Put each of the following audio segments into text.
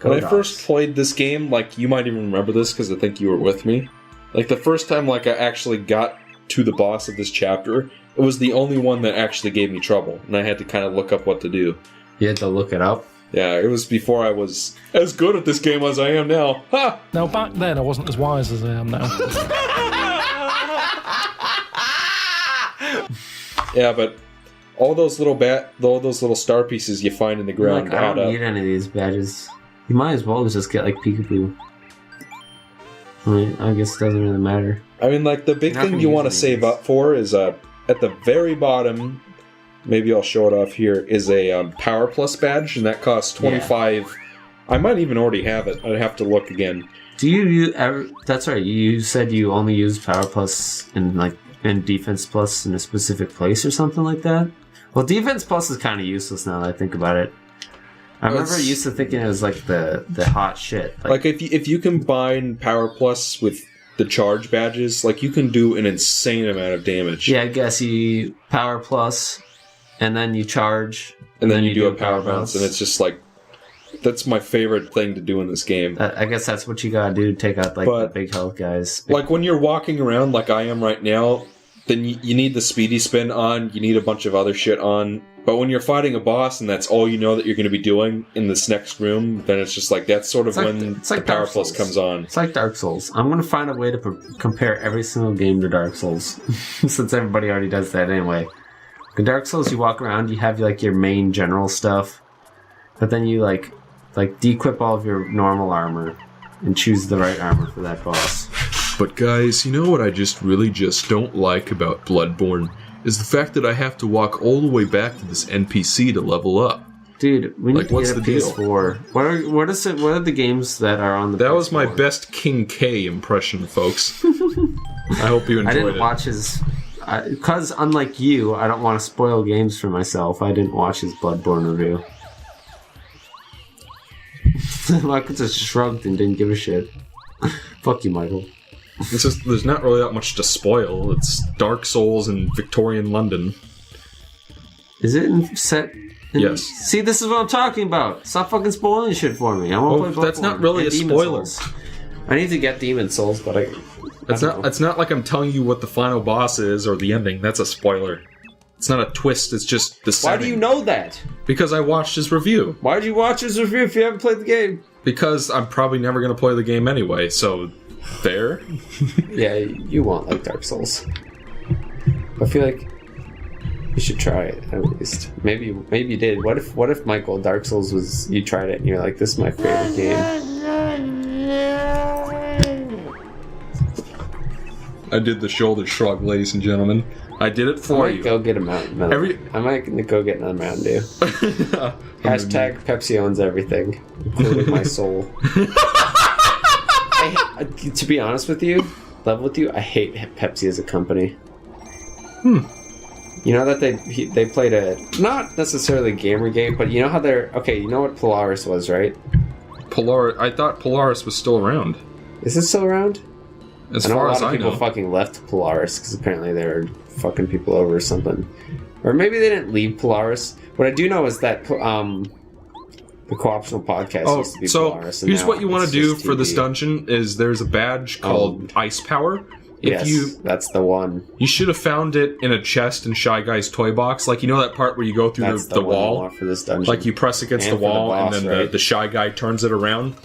When I first played this game, like, you might even remember this because I think you were with me. Like, the first time, like, I actually got to the boss of this chapter, it was the only one that actually gave me trouble, and I had to kind of look up what to do. You had to look it up? Yeah, it was before I was as good at this game as I am now. Ha! Now, back then, I wasn't as wise as I am now. Yeah, but all those little star pieces you find in the ground. Like, I don't need any of these badges. You might as well just get like peekaboo. I guess it doesn't really matter. I mean, like, the big thing you want to save up for is at the very bottom. Maybe I'll show it off here. Is a Power Plus badge, and that costs 25. Yeah. I might even already have it. I'd have to look again. Do you ever? That's right. You said you only use Power Plus and Defense Plus in a specific place or something like that. Well, Defense Plus is kind of useless now that I think about it. I remember used to thinking it was like the hot shit. Like if you combine Power Plus with the charge badges, like, you can do an insane amount of damage. Yeah, I guess you Power Plus, and then you charge, and then you do a Power Bounce, and it's just like, that's my favorite thing to do in this game. I guess that's what you gotta do to take out the big health guys. Like, when you're walking around like I am right now, then you need the speedy spin on, you need a bunch of other shit on. But when you're fighting a boss and that's all you know that you're going to be doing in this next room, then it's just like, that's sort of when the Power Plus comes on. It's like Dark Souls. I'm going to find a way to compare every single game to Dark Souls, since everybody already does that anyway. In Dark Souls, you walk around, you have like your main general stuff, but then you like de-equip all of your normal armor and choose the right armor for that boss. But guys, you know what I really don't like about Bloodborne? Is the fact that I have to walk all the way back to this NPC to level up. Dude, we need to get a PS4. What are the games that are on the That PS4? was my best King K impression, folks. I hope you enjoyed it. I didn't watch his... Because, unlike you, I don't want to spoil games for myself. I didn't watch his Bloodborne review. Michael just shrugged and didn't give a shit. Fuck you, Michael. It's just, there's not really that much to spoil. It's Dark Souls in Victorian London. Is it set... Yes. See, this is what I'm talking about. Stop fucking spoiling shit for me. I want to play Bloodborne. That's not really a spoiler. I need to get Demon Souls, but It's not like I'm telling you what the final boss is or the ending. That's a spoiler. It's not a twist, it's just the setting. Why do you know that? Because I watched his review. Why did you watch his review if you haven't played the game? Because I'm probably never going to play the game anyway, so... Fair? Yeah, you won't like Dark Souls. I feel like you should try it, at least. Maybe you did. What if Michael, Dark Souls was... You tried it and you're like, this is my favorite game. I did the shoulder shrug, ladies and gentlemen. I did it for you. Go get a Mountain Dew. I might go get another Mountain Dew. Hashtag Pepsi owns everything, including my soul. To be honest with you, I hate Pepsi as a company. You know that they played a, not necessarily gamer game, but you know how they're... Okay, you know what Polaris was, right? I thought Polaris was still around. Is it still around? As far as I know. A lot of people fucking left Polaris because apparently they were fucking people over or something. Or maybe they didn't leave Polaris. What I do know is that the Co-optional Podcast used to be Polaris. So here's what you want to do for this dungeon is there's a badge called Ice Power. That's the one. You should have found it in a chest in Shy Guy's toy box. Like, you know that part where you go through the wall? For this dungeon. Like, you press against the wall and then the Shy Guy turns it around.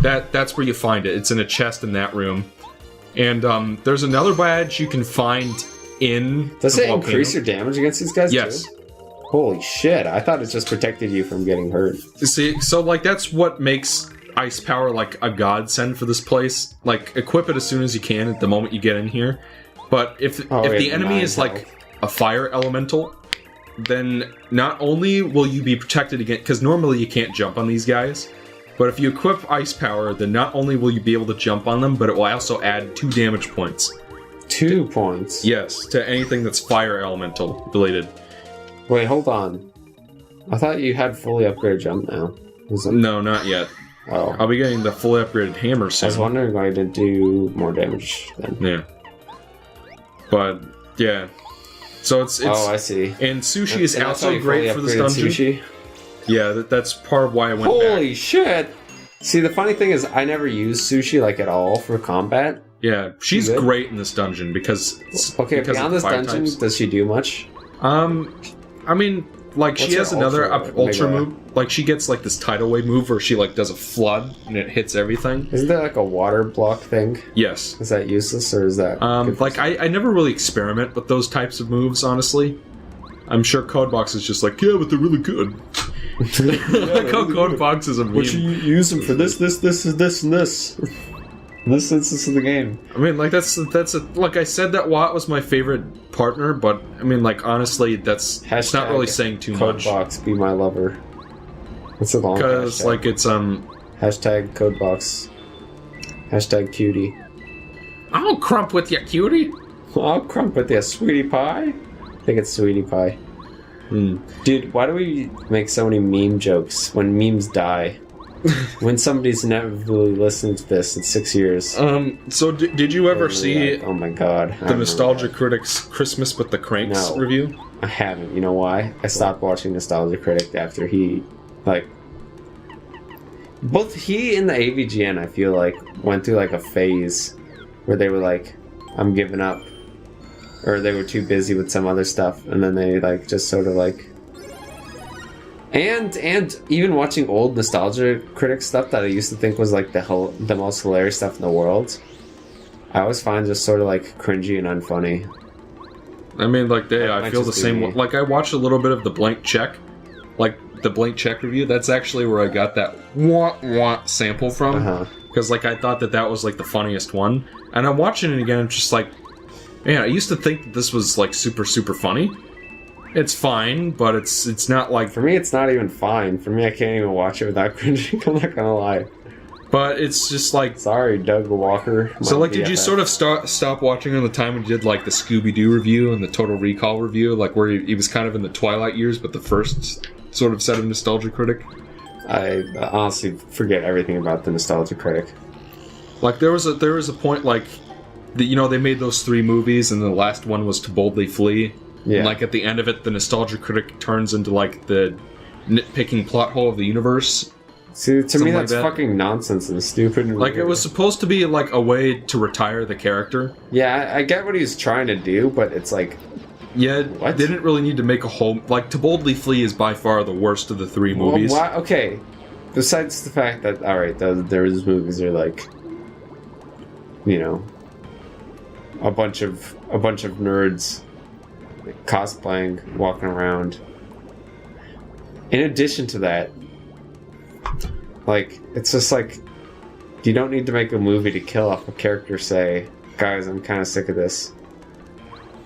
That's where you find it. It's in a chest in that room. And there's another badge you can find in Does it increase your damage against these guys Yes. too? Holy shit, I thought it just protected you from getting hurt. See, so like that's what makes Ice Power like a godsend for this place. Like, equip it as soon as you can at the moment you get in here. But if the enemy is like a fire elemental, then not only will you be protected against, because normally you can't jump on these guys, but if you equip Ice Power, then not only will you be able to jump on them, but it will also add 2 damage points. 2 points? Yes, to anything that's fire elemental related. Wait, hold on. I thought you had fully upgraded jump now. No, not yet. Oh. I'll be getting the fully upgraded hammer soon. I was wondering why I didn't do more damage then. Yeah. But, yeah. So it's oh, I see. And sushi is also great for this dungeon. Sushi? Yeah, that's part of why I went back. Holy shit! See, the funny thing is, I never use Sushi like at all for combat. Yeah, she's Good. great in this dungeon because Okay, because beyond of this fire dungeon, types. does she do much? I mean, like What's she has her another ultra ultra mega? move. Like she gets like this tidal wave move where she like does a flood and it hits everything. Isn't that like a water block thing? Yes. Is that useless or is that? good for Like I never really experiment with those types of moves, honestly. I'm sure Codebox is just like, yeah, but they're really good. Like how Codebox is a meme. use them for this, and this. In this instance of the game. I mean, like like I said that Watt was my favorite partner, but I mean, like honestly, it's not really saying too much. Codebox, be my lover. It's a long Because hashtag. like it's Hashtag Codebox. Hashtag cutie. I'll crump with you, cutie. I'll crump with you, sweetie pie. I think it's sweetie pie. Dude, why do we make so many meme jokes when memes die? When somebody's never really listened to this in 6 years. So did you ever see Oh my god. the Nostalgia Critics Christmas with the Cranks No. review? I haven't. You know why? I stopped watching Nostalgia Critic after he, like... Both he and the AVGN, I feel like, went through like a phase where they were like, I'm giving up. Or they were too busy with some other stuff, and then they like just sort of like... And even watching old Nostalgia Critic stuff that I used to think was like the most hilarious stuff in the world, I always find just sort of like cringy and unfunny. I mean, like That I might feel the just be same. me. Like I watched a little bit of the Blank Check, like the Blank Check review. That's actually where I got that wah sample from. Uh-huh. Because like I thought that was like the funniest one, and I'm watching it again. I'm just like, man, I used to think that this was like super funny. It's fine, but it's not like. For me, it's not even fine. For me, I can't even watch it without cringing. I'm not gonna lie. But it's just like. Sorry, Doug Walker. So my like, did you BFF. sort of stop watching on the time when you did like the Scooby-Doo review and the Total Recall review, like where he was kind of in the twilight years, but the first sort of set of Nostalgia Critic? I honestly forget everything about the Nostalgia Critic. Like there was a point like, they made those 3 movies and the last one was To Boldly Flee. Yeah. And like at the end of it, the Nostalgia Critic turns into like the nitpicking plot hole of the universe. See, to me, Something like that's that. fucking nonsense and stupid. And Like it weird. was supposed to be like a way to retire the character. Yeah, I get what he's trying to do, but it's like, Yeah, What? they didn't really need to make a whole... Like, To Boldly Flee is by far the worst of the 3 movies. Well, why, okay. Besides the fact that, alright, those movies are like, a bunch of nerds cosplaying, walking around. In addition to that, like, it's just like, you don't need to make a movie to kill off a character, say, guys, I'm kind of sick of this.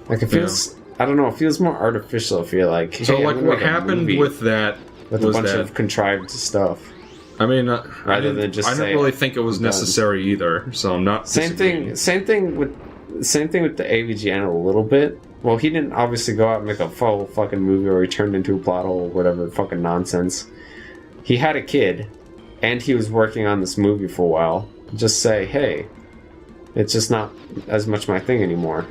Like, it feels, I don't know, it feels more artificial if you're like, So, hey, I'm like, gonna what make a happened movie with that with a was bunch that... of contrived stuff. I mean, Rather than just I say, didn't really think it was "I'm done." necessary either, so I'm not Same disagreeing. thing with the AVGN a little bit. Well, he didn't obviously go out and make a full fucking movie where he turned into a plot hole or whatever fucking nonsense. He had a kid, and he was working on this movie for a while. Just say, hey, it's just not as much my thing anymore.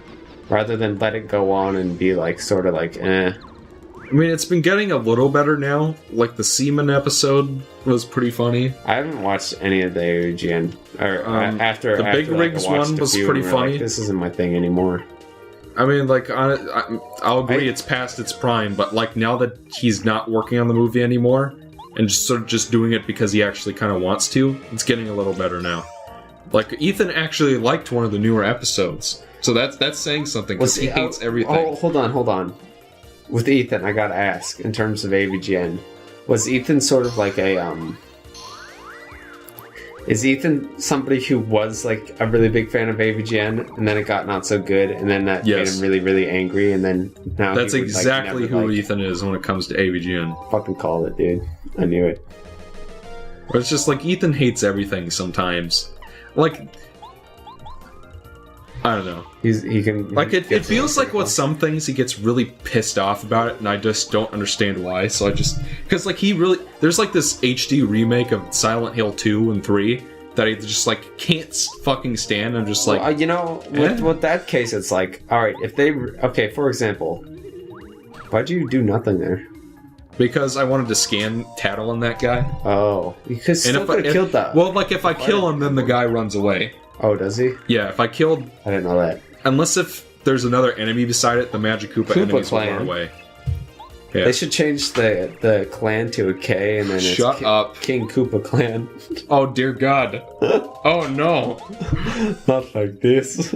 Rather than let it go on and be like, sort of like, eh. I mean, it's been getting a little better now. Like, the Seaman episode was pretty funny. I haven't watched any of the AVGN. After the Big like, Rigs I watched one a was few pretty and we're like, funny. this isn't my thing anymore. I mean, like, I'll agree it's past its prime, but, like, now that he's not working on the movie anymore, and just sort of just doing it because he actually kind of wants to, it's getting a little better now. Like, Ethan actually liked one of the newer episodes, so that's saying something, because he hates everything. Oh, hold on. With Ethan, I gotta ask, in terms of AVGN, was Ethan sort of like a, is Ethan somebody who was, like, a really big fan of AVGN, and then it got not so good, and then that made him really, really angry, and then now That's he would, exactly like, never, who like, Ethan is when it comes to AVGN. fucking called it, dude. I knew it. But it's just like, Ethan hates everything sometimes. Like, I don't know. He can... Like, it gets feels really like with some things he gets really pissed off about it, and I just don't understand why, so I just... Because, like, there's, like, this HD remake of Silent Hill 2 and 3 that I just, like, can't fucking stand. I'm just like... Well, with that case, it's like, alright, if they... Okay, for example, why'd you do nothing there? Because I wanted to scan tattle on that guy. Oh, you could still could have killed that. Well, like if I kill him, then the guy runs away. Oh, does he? Yeah, if I killed... I didn't know that. Unless if there's another enemy beside it, the Magic Koopa enemies will run away. Yeah. They should change the clan to a K and then Shut up. King Koopa clan. Oh, dear God. Oh, no. Not like this.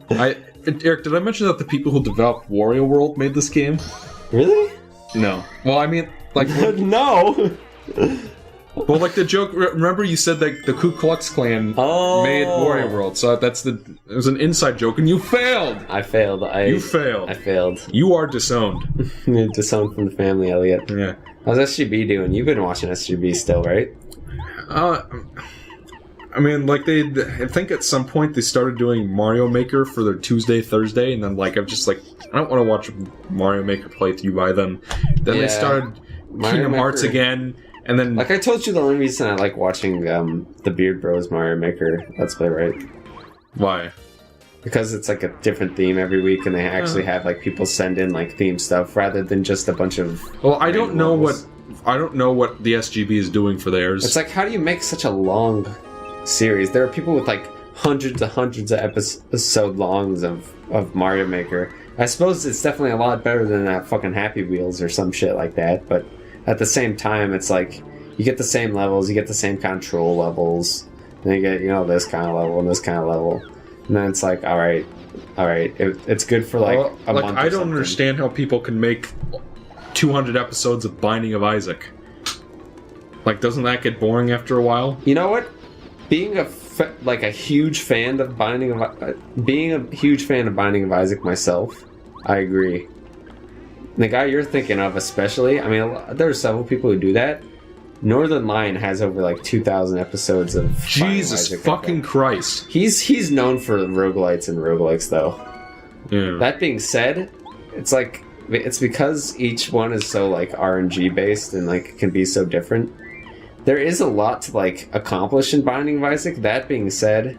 Eric, did I mention that the people who developed Wario World made this game? Really? No. Well, I mean, like... No! Well, like the joke. Remember, you said that the Ku Klux Klan made Wario World, so it was an inside joke, and you failed. I failed. You failed. I failed. You are disowned. Disowned from the family, Elliot. Yeah. How's SGB doing? You've been watching SGB still, right? I mean, like I think at some point they started doing Mario Maker for their Tuesday, Thursday, and then like I'm just like, I don't want to watch Mario Maker playthrough by them. Then they started Kingdom Hearts again. And then, like I told you, the only reason I like watching the Beard Bros Mario Maker Let's Play, right? Why? Because it's like a different theme every week, and they actually have like people send in like theme stuff rather than just a bunch of. Well, I don't know what the SGB is doing for theirs. It's like, how do you make such a long series? There are people with like hundreds of episode longs of Mario Maker. I suppose it's definitely a lot better than that fucking Happy Wheels or some shit like that, but. At the same time, it's like, you get the same levels, you get the same control levels, and you get, this kind of level and this kind of level. And then it's like, alright, it's good for like a month or I don't something. understand how people can make 200 episodes of Binding of Isaac. Like, doesn't that get boring after a while? You know what? Being a huge fan of Binding of Isaac myself, I agree. The guy you're thinking of especially, I mean, there are several people who do that. Northern Lion has over like 2,000 episodes of Jesus fucking Christ. He's known for roguelites and roguelikes, though. Yeah. That being said, it's because each one is so like RNG based and like can be so different. There is a lot to like accomplish in Binding of Isaac. That being said,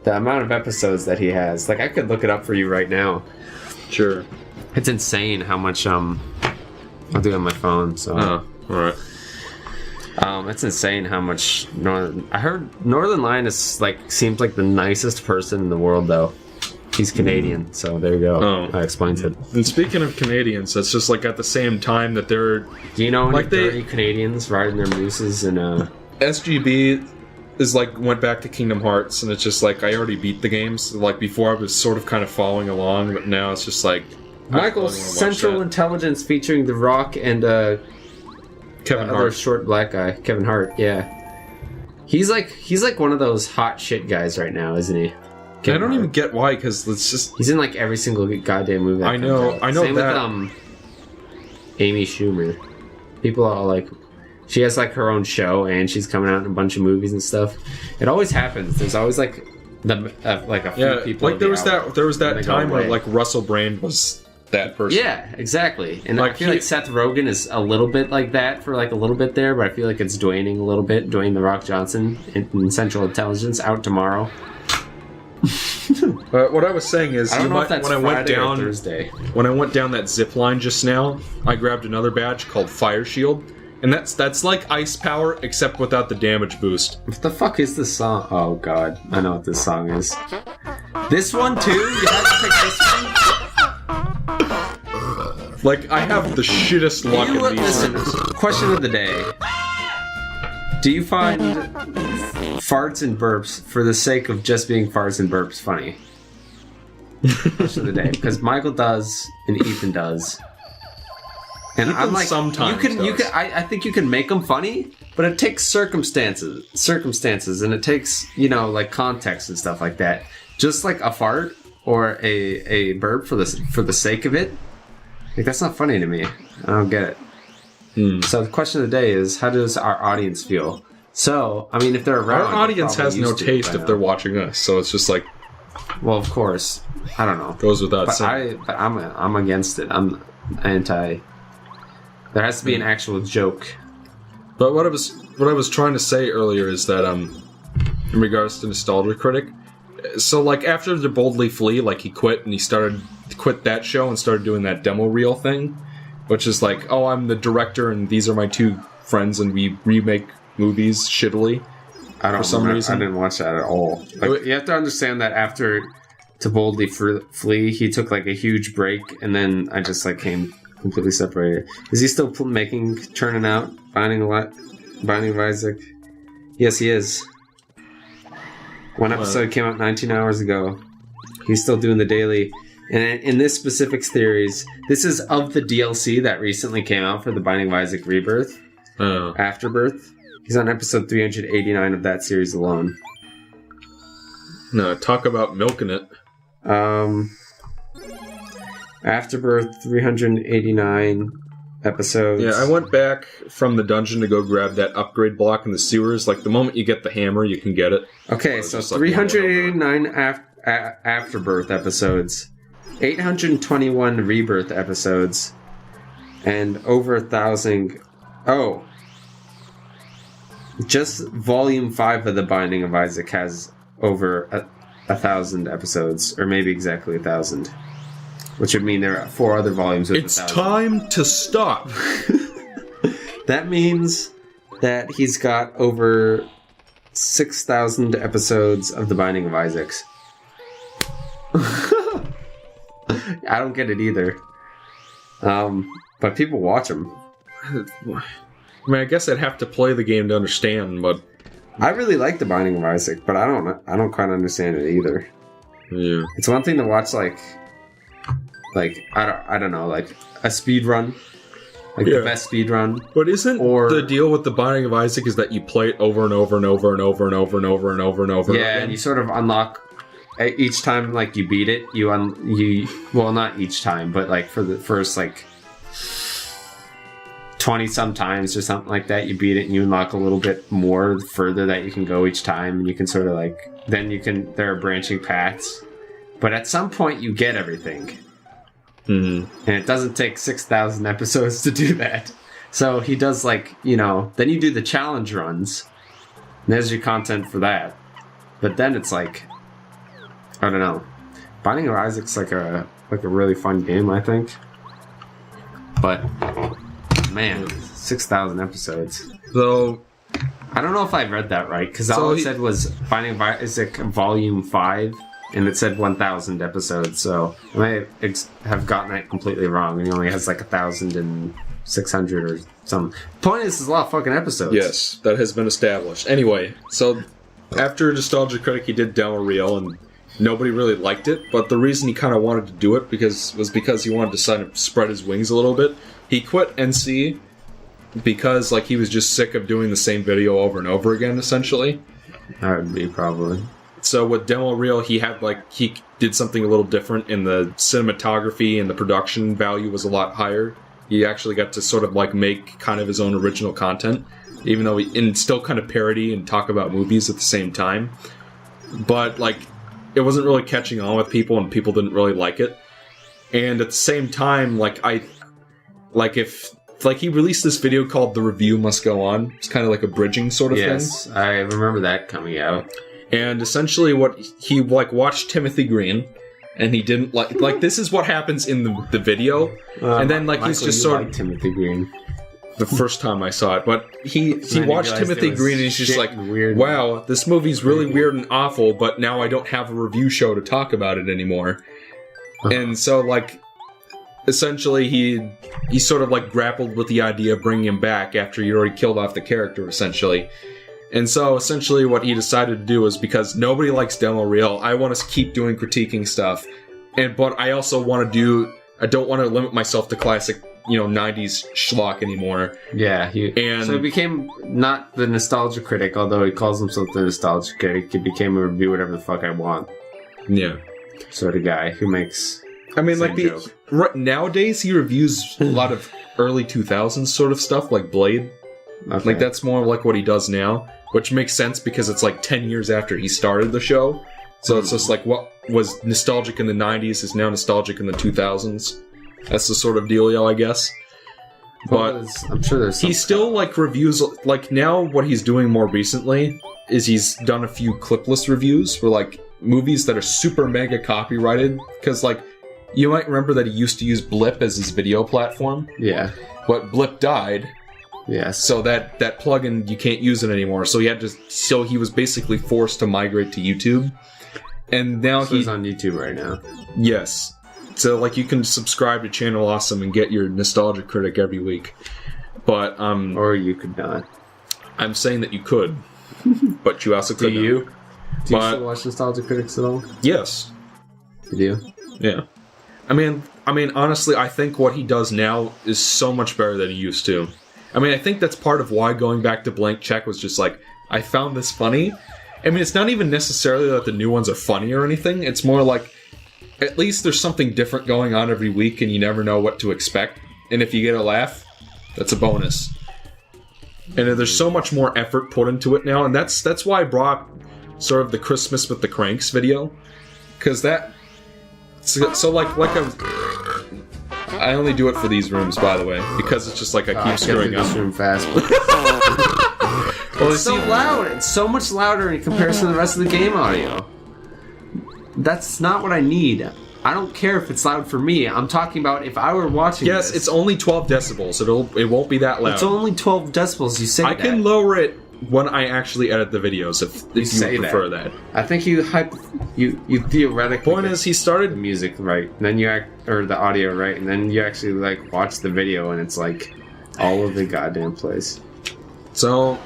the amount of episodes that he has, like I could look it up for you right now. Sure. It's insane how much I'll do it on my phone. So, alright. It's insane how much I heard Northern Lion is like seems like the nicest person in the world though. He's Canadian, so there you go. Oh. That explains it. And speaking of Canadians, it's just like at the same time that they're... Do you know any like dirty Canadians riding their mooses and SGB is like went back to Kingdom Hearts, and it's just like I already beat the games. Like before, I was sort of kind of following along, but now it's just like Michael's Central Intelligence featuring The Rock and Kevin Hart, short black guy, Kevin Hart. Yeah, he's like one of those hot shit guys right now, isn't he? I don't even get why, because it's just he's in like every single goddamn movie. I know Same that. With Amy Schumer. People are like, she has like her own show and she's coming out in a bunch of movies and stuff. It always happens. There's always like a few people. Like there was that time where like Russell Brand was that person. Yeah, exactly. And like I feel like Seth Rogen is a little bit like that for like a little bit there, but I feel like it's Dwayne a little bit. Dwayne The Rock Johnson in Central Intelligence out tomorrow. What I was saying is, I don't know if that's when I went down Thursday. When I went down that zip line just now, I grabbed another badge called Fire Shield, and that's like ice power except without the damage boost. What the fuck is this song? Oh god, I know what this song is. This one too? You have to pick this one? Like I have the shittest luck in these. Listen, question of the day. Do you find farts and burps, for the sake of just being farts and burps, funny? Question of the day, because Michael does and Ethan does, and Ethan I'm like, sometimes I think you can make them funny, but it takes circumstances, and it takes like context and stuff like that. Just like a fart or a burp for the sake of it, like that's not funny to me. I don't get it. So the question of the day is, how does our audience feel? So, I mean, if they're around... Our audience has no taste if they're watching us, so it's just like... Well, of course. I don't know. Goes without saying. But I'm against it. I'm anti... There has to be an actual joke. But what I was trying to say earlier is that, in regards to Nostalgia Critic, so, like, after the Boldly Flee, like, he quit and he quit that show and started doing that demo reel thing. which is like, oh, I'm the director and these are my two friends and we remake movies shittily. For some reason. I didn't watch that at all. Like, you have to understand that after To Boldly Flee, he took like a huge break, and then I just like came completely separated. Is he still churning out Binding of Isaac? Yes, he is. One episode came out 19 hours ago. He's still doing the daily. And in this specific series, this is of the DLC that recently came out for the Binding of Isaac Rebirth. Afterbirth. He's on episode 389 of that series alone. No, talk about milking it. Afterbirth, 389 episodes. Yeah, I went back from the dungeon to go grab that upgrade block in the sewers. Like, the moment you get the hammer, you can get it. Okay, so 389 Afterbirth episodes, 821 Rebirth episodes, and over 1,000... Oh. Just Volume 5 of The Binding of Isaac has over 1,000 episodes, or maybe exactly 1,000. Which would mean there are 4 other volumes with 1,000. It's time to stop! That means that he's got over 6,000 episodes of The Binding of Isaacs. I don't get it either. But people watch them. I mean, I guess I'd have to play the game to understand, but... I really like The Binding of Isaac, but I don't quite understand it either. Yeah. It's one thing to watch, like I don't know, like a speed run. Like the best speed run. But isn't the deal with The Binding of Isaac is that you play it over and over and over and over and over and over and over and over again? And you sort of unlock... Each time, like, you beat it, well, not each time, but, like, for the first, like... 20-some times or something like that, you beat it and you unlock a little bit more further that you can go each time, and you can sort of like, then you can, there are branching paths, but at some point you get everything. And it doesn't take 6,000 episodes to do that. So he does like, then you do the challenge runs, and there's your content for that. But then it's like, I don't know. Binding of Isaac's like a really fun game, I think. But man, 6,000 episodes. So, I don't know if I read that right, because all it said was Binding of Isaac Volume 5, and it said 1,000 episodes, so I might have gotten that completely wrong, and he only has like 1,600 or something. The point is, there's a lot of fucking episodes. Yes, that has been established. Anyway, so after Nostalgia Critic, he did Demo Reel, and nobody really liked it, but the reason he kind of wanted to do it was because he wanted to kind of spread his wings a little bit. He quit NC because, like, he was just sick of doing the same video over and over again, essentially. That would be probably. So with Demo Reel, he did something a little different in the cinematography, and the production value was a lot higher. He actually got to sort of, like, make kind of his own original content, even though and still kind of parody and talk about movies at the same time. But, like, it wasn't really catching on with people, and people didn't really like it. And at the same time, he released this video called The Review Must Go On. It's kind of like a bridging sort of thing. Yes, I remember that coming out. And essentially what he, watched Timothy Green, and he didn't like this is what happens in the video. And then, like, Michael, he's just sort of... Timothy Green. The first time I saw it, but he watched Timothy Green, and he's just like, wow, this movie's really weird and awful, but now I don't have a review show to talk about it anymore. And so, like, essentially he sort of, like, grappled with the idea of bringing him back after he already killed off the character, essentially. And so, essentially, what he decided to do was, because nobody likes Demo Reel, I want to keep doing critiquing stuff, but I also want to I don't want to limit myself to classic, 90s schlock anymore. Yeah, so he became not the Nostalgia Critic, although he calls himself the Nostalgia Critic. He became a review whatever the fuck I want. Yeah. Sort of guy who makes... I mean, like, nowadays he reviews a lot of early 2000s sort of stuff, like Blade. Okay. Like, that's more like what he does now, which makes sense because it's like 10 years after he started the show. So it's just like what was nostalgic in the 90s is now nostalgic in the 2000s. That's the sort of dealio, I guess. But I'm sure there's he still, like, reviews, like, now what he's doing more recently is he's done a few clipless reviews for, like, movies that are super mega copyrighted, because, like, You might remember that he used to use Blip as his video platform, Yeah. but Blip died, Yes. so that plugin, you can't use it anymore. So he was basically forced to migrate to YouTube. And now he's on YouTube right now. Yes. So, like, you can subscribe to Channel Awesome and get your Nostalgia Critic every week. But, Or you could not. I'm saying that you could. But you also could Do you? not. Do you still watch Nostalgia Critics at all? Yes. You do? Yeah. I mean, honestly, I think what he does now is so much better than he used to. I mean, I think that's part of why going back to Blank Check was just like, I found this funny. I mean, it's not even necessarily that the new ones are funny or anything. It's more like, at least there's something different going on every week and you never know what to expect. And if you get a laugh, that's a bonus. And there's so much more effort put into it now, and that's why I brought sort of the Christmas with the Cranks video. Because that... So like I only do it for these rooms, by the way, because it's just like I keep screwing up. This room fast. Well, it's so loud. It's so much louder in comparison to the rest of the game audio. That's not what I need. I don't care if it's loud for me. I'm talking about if I were watching Yes, this. it's only 12 decibels. It won't be that loud. It's only 12 decibels. You say I that. can lower it when I actually edit the videos if you would prefer that. I think you theoretically Point is, he started the music right, and then or the audio right, and then you actually like watch the video, and it's like all of the goddamn place. So,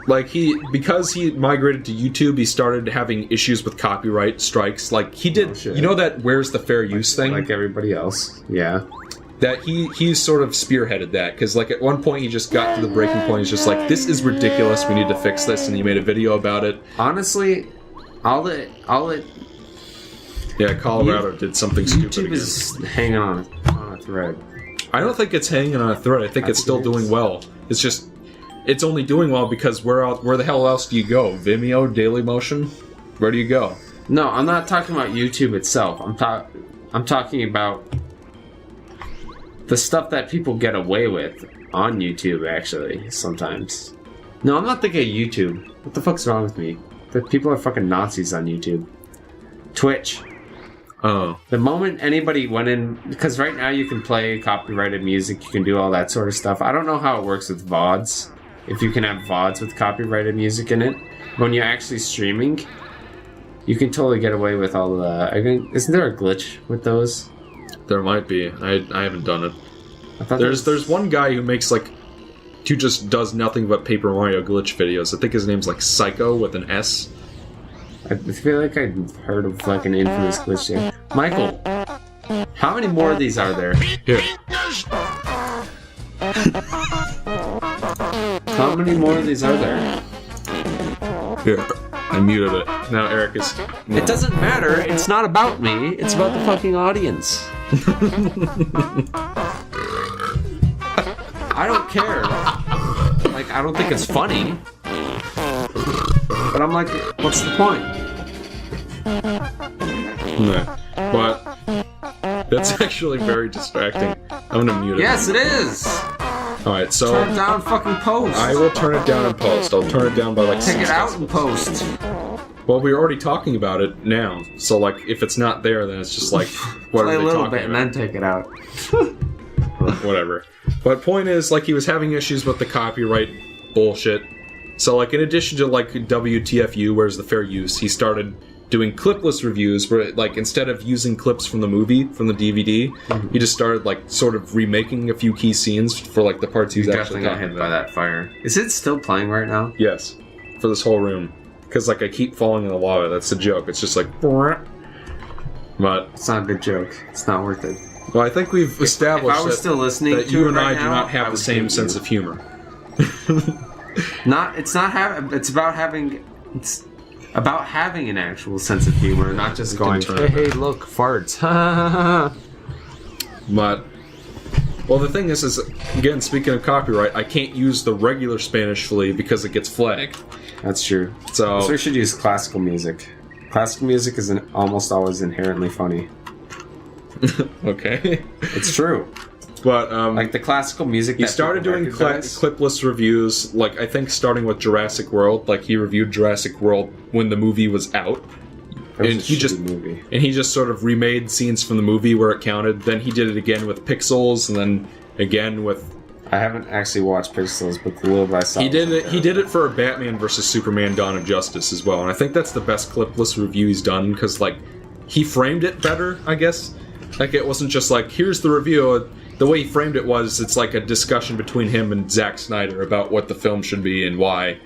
like, because he migrated to YouTube, he started having issues with copyright strikes. Like, he did, you know that where's the fair use thing? Like everybody else, yeah. That he sort of spearheaded that, because, like, at one point he just got to the breaking point, he's just like, this is ridiculous, we need to fix this, and he made a video about it. Honestly, all it Yeah, Colorado did something stupid YouTube again. is hanging on a thread. I don't think it's hanging on a thread, I think it's still doing well. It's just... It's only doing well because where the hell else do you go? Vimeo, Dailymotion? Where do you go? No, I'm not talking about YouTube itself. I'm talking about the stuff that people get away with on YouTube, actually, sometimes. No, I'm not thinking of YouTube. What the fuck's wrong with me? The people are fucking Nazis on YouTube. Twitch. Oh. The moment anybody went in... Because right now you can play copyrighted music, you can do all that sort of stuff. I don't know how it works with VODs. If you can have VODs with copyrighted music in it. When you're actually streaming, you can totally get away with all the... Isn't there a glitch with those? There might be. I haven't done it. I thought There's one guy who makes, like... Who just does nothing but Paper Mario glitch videos. I think his name's, like, Psycho with an S. I feel like I've heard of, like, an infamous glitch there. Michael, how many more of these are there? Here. How many more of these are there? Here. I muted it. Now Eric is... It doesn't matter. It's not about me. It's about the fucking audience. I don't care. Like, I don't think it's funny. But I'm like, what's the point? No. But... That's actually very distracting. I'm gonna mute it. Yes, it is! Alright, so... Turn it down fucking post. I will turn it down in post. I'll turn it down by, like, Take 6 it out decibels. in post. Well, we're already talking about it now. So, like, if it's not there, then it's just like, what Play are a they little talking bit and about? then take it out. Whatever. But point is, like, he was having issues with the copyright bullshit. So, like, in addition to, like, WTFU, where's the fair use, he started doing clipless reviews where, like, instead of using clips from the movie, from the DVD, he just started, like, sort of remaking a few key scenes for, like, the parts he's actually Definitely got talking hit about. by that fire. Is it still playing right now? Yes. For this whole room. Because, like, I keep falling in the lava. That's the joke. It's just like... But... It's not a good joke. It's not worth it. Well, I think we've established if I was still listening that to you it and right I do now, not have I the would same hate sense you. of humor. It's about having an actual sense of humor, not just going, hey, look, farts. But... Well, the thing is, again, speaking of copyright, I can't use the regular Spanish flea because it gets flagged. That's true. So we should use classical music. Classical music is almost always inherently funny. Okay. It's true. But, Like the classical music he that started people doing recognize. clipless reviews, like, I think starting with Jurassic World. Like, he reviewed Jurassic World when the movie was out. was And a he shitty just movie. and he just sort of remade scenes from the movie where it counted. Then he did it again with Pixels, and then again with. I haven't actually watched Pixels, but the little I saw. He did it. He did it for a Batman versus Superman: Dawn of Justice as well, and I think that's the best clipless review he's done because like he framed it better, I guess. Like it wasn't just like here's the review. The way he framed it was it's like a discussion between him and Zack Snyder about what the film should be and why.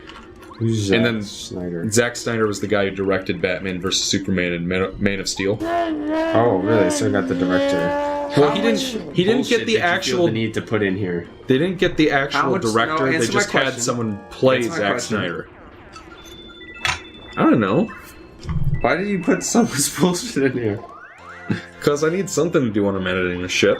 Who's And then Snyder? Zack Snyder was the guy who directed Batman vs Superman and Man of Steel. Oh, really? So I got the director. Well, he didn't get the actual. The need to put in here. They didn't get the How actual much- director. no, They answer my just had question. someone play Answer my Zack question. Snyder. I don't know, Why did you put so much bullshit in here? because I need something to do when I'm editing this shit.